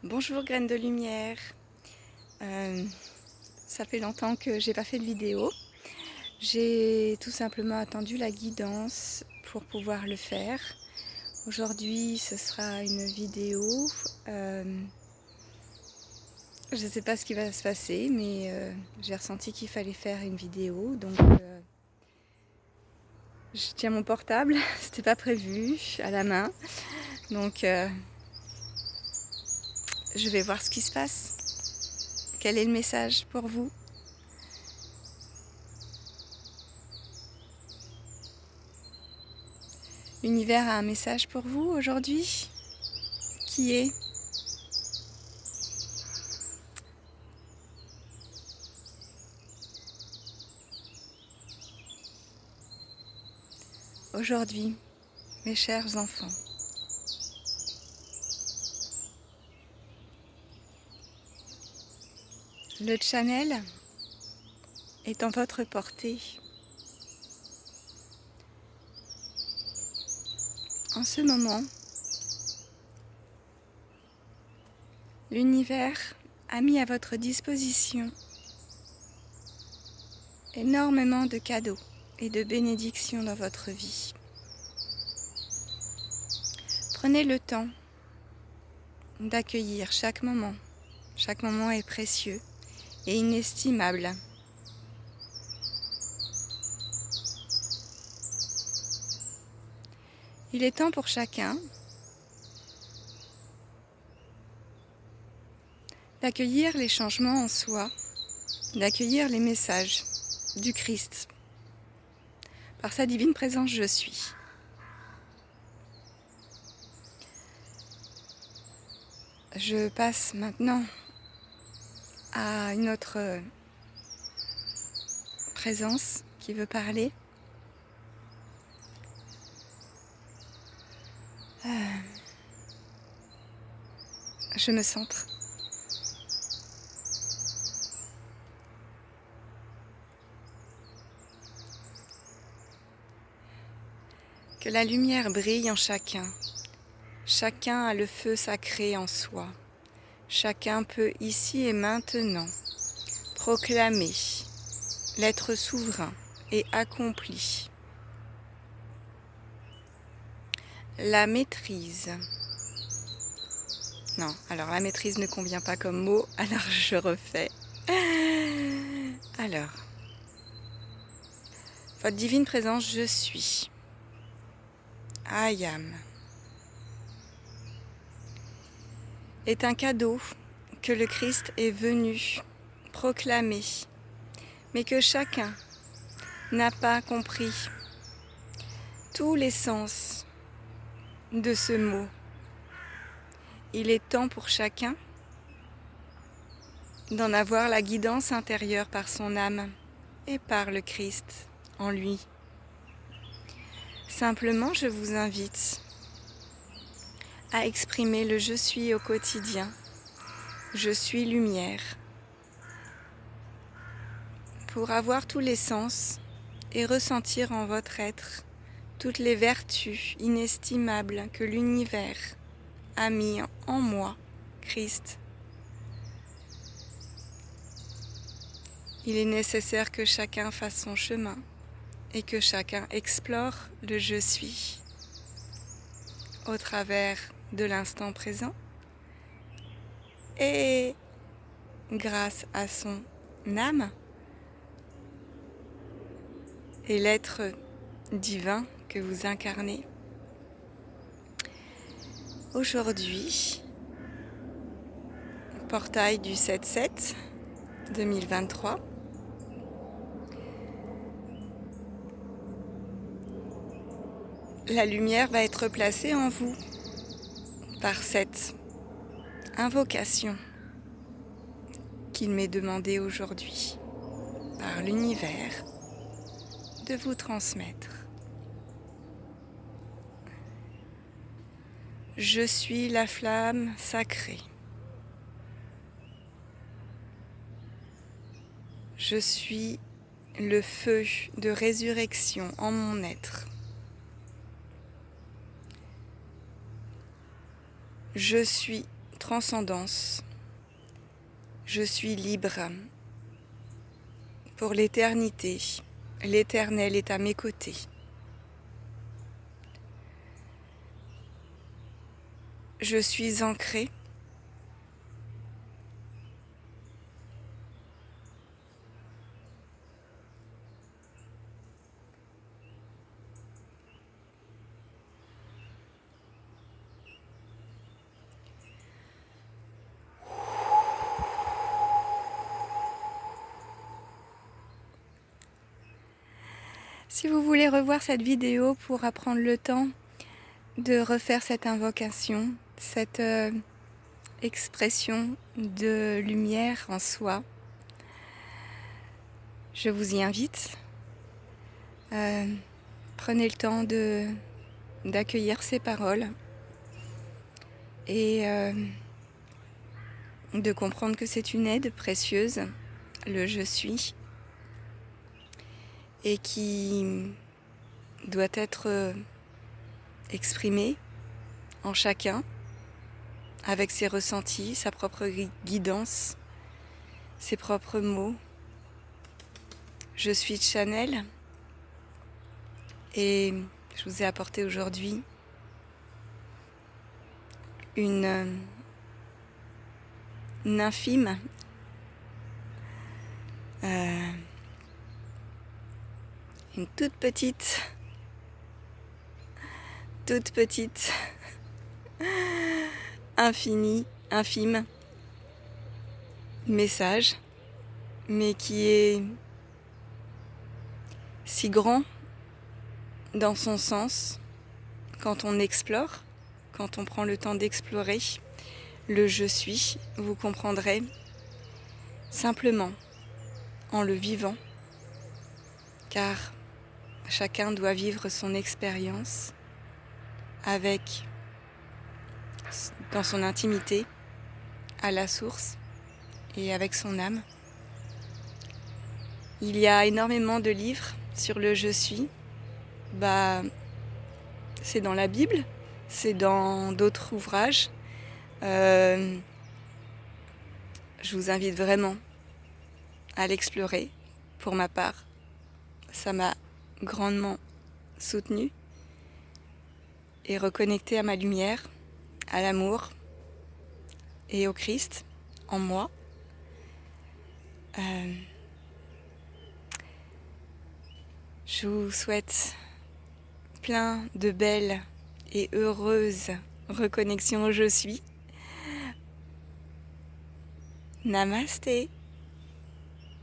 Bonjour graines de lumière. Ça fait longtemps que j'ai pas fait de vidéo. J'ai tout simplement attendu la guidance pour pouvoir le faire. Aujourd'hui, ce sera une vidéo. Je ne sais pas ce qui va se passer, mais j'ai ressenti qu'il fallait faire une vidéo. Donc, je tiens mon portable. C'était pas prévu, à la main. Donc, je vais voir ce qui se passe. Quel est le message pour vous ? L'univers a un message pour vous aujourd'hui, qui est aujourd'hui, mes chers enfants. Le channel est en votre portée. En ce moment, l'univers a mis à votre disposition énormément de cadeaux et de bénédictions dans votre vie. Prenez le temps d'accueillir chaque moment. Chaque moment est précieux et inestimable. Il est temps pour chacun d'accueillir les changements en soi, d'accueillir les messages du Christ. Par sa divine présence, je suis. Je passe maintenant à une autre présence qui veut parler. Je me centre. Que la lumière brille en chacun. Chacun a le feu sacré en soi. Chacun peut ici et maintenant proclamer l'être souverain et accompli. La maîtrise. Non, alors la maîtrise ne convient pas comme mot, alors je refais. Alors, votre divine présence, je suis. I am. Est un cadeau que le Christ est venu proclamer, mais que chacun n'a pas compris tous les sens de ce mot. Il est temps pour chacun d'en avoir la guidance intérieure par son âme et par le Christ en lui. Simplement, je vous invite à exprimer le « je suis » au quotidien. Je suis lumière. Pour avoir tous les sens et ressentir en votre être toutes les vertus inestimables que l'univers a mis en moi, Christ. Il est nécessaire que chacun fasse son chemin et que chacun explore le « je suis » au travers de l'instant présent et grâce à son âme et l'être divin que vous incarnez. Aujourd'hui, portail du 7/7/2023, la lumière va être placée en vous par cette invocation qu'il m'est demandé aujourd'hui par l'univers de vous transmettre. Je suis la flamme sacrée. Je suis le feu de résurrection en mon être. Je suis transcendance. Je suis libre pour l'éternité. L'Éternel est à mes côtés. Je suis ancré. Si vous voulez revoir cette vidéo pour apprendre le temps de refaire cette invocation, cette expression de lumière en soi, je vous y invite. Prenez le temps d'accueillir ces paroles et de comprendre que c'est une aide précieuse, le je suis, et qui doit être exprimé en chacun avec ses ressentis, sa propre guidance, ses propres mots. Je suis Chanel et je vous ai apporté aujourd'hui une infime une toute petite infime message, mais qui est si grand dans son sens quand on explore, quand on prend le temps d'explorer le je suis, vous comprendrez simplement en le vivant, car chacun doit vivre son expérience dans son intimité, à la source et avec son âme. Il y a énormément de livres sur le je suis. C'est dans la Bible, c'est dans d'autres ouvrages. Je vous invite vraiment à l'explorer. Pour ma part, ça m'a grandement soutenue et reconnectée à ma lumière, à l'amour et au Christ en moi. Je vous souhaite plein de belles et heureuses reconnexions au je suis. Namasté.